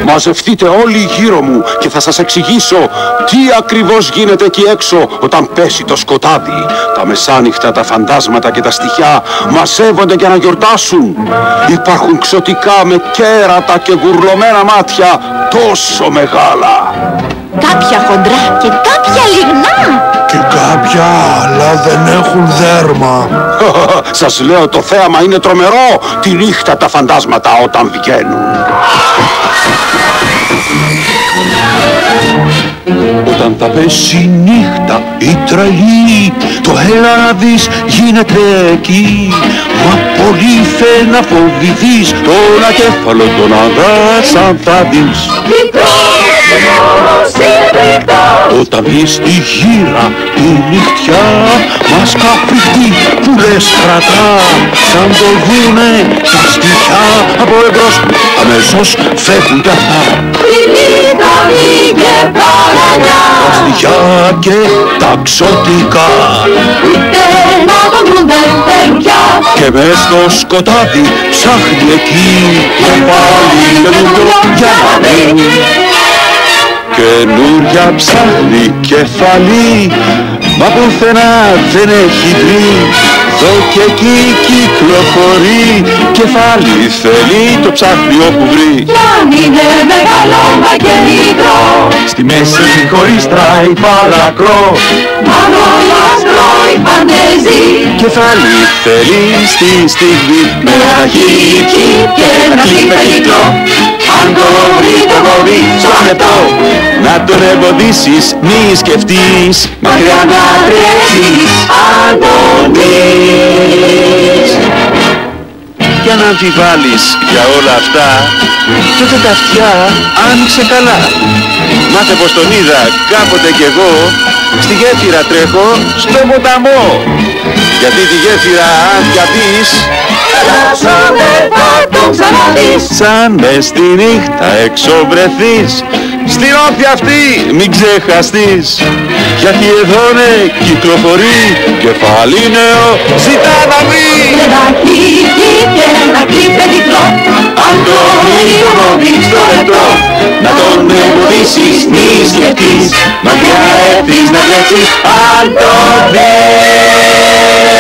Μαζευτείτε όλοι γύρω μου και θα σας εξηγήσω τι ακριβώς γίνεται εκεί έξω όταν πέσει το σκοτάδι. Τα μεσάνυχτα, τα φαντάσματα και τα στοιχιά μαζεύονται για να γιορτάσουν. Υπάρχουν ξωτικά με κέρατα και γουρλωμένα μάτια τόσο μεγάλα. Κάποια χοντρά και κάποια λιγνά. Και κάποια άλλα δεν έχουν δέρμα. Σας λέω, το θέαμα είναι τρομερό. Τη νύχτα τα φαντάσματα όταν βγαίνουν. Όταν θα πέσει η νύχτα η τρελή, το έλα να δεις γίνεται εκεί. Μα πολύ θε να φοβηθείς τον ακέφαλο τον άντρα αν θα δεις. Όταν δεις τη γύρα τη νυχτιά, μας καπητή που λες κρατά. Σαν το δούνε τα στοιχιά από εμπρός αμέσως φεύγουν κι αυτά. Τα στοιχιά και τα ξωτικά και μες στο σκοτάδι ψάχνει εκεί και πάλι καινούριο για να δει. Καινούρια ψάχνει κεφαλή, μα πουθενά δεν έχει βρει. Εδώ και εκεί κυκλοφορεί, κεφάλι θέλει, το ψάχνει όπου βρει. Κι αν είναι μεγάλο μα και μικρό, στη μέση χωρίς τράει παρακρό, μόνο άστρο η φαντεζή. Κεφάλι θέλει στη στιγμή με ένα χίκι και ένα χίπερ. Αν το βρει το κόβει στο λεπτό, να τον εμποδίσεις μη σκεφτείς, μακριά να τρέξεις αν τον δεις. Κι αν αμφιβάλλεις για όλα αυτά, τότε τα αυτιά άνοιξε καλά. Μάθε πως τον είδα κάποτε κι εγώ, στη γέφυρα τρέχω στο ποταμό. Γιατί τη γέφυρα αν πιαπείς, ελάσσο δεν θα τον ξαναδείς. σαν μες στη νύχτα έξω βρεθείς, στην όφια αυτή μην ξεχαστείς. Γιατί εδώ ναι κυκλοφορεί, κεφάλι νέο ζητά να βρει. Ένα χίκι και ένα κρυπεδιτρό, αν το βρει το κόβει στο λεπτό, να τον εμποδίσεις μη σκεφτείς, μακριά έρθεις να τρέξεις αν το δεις.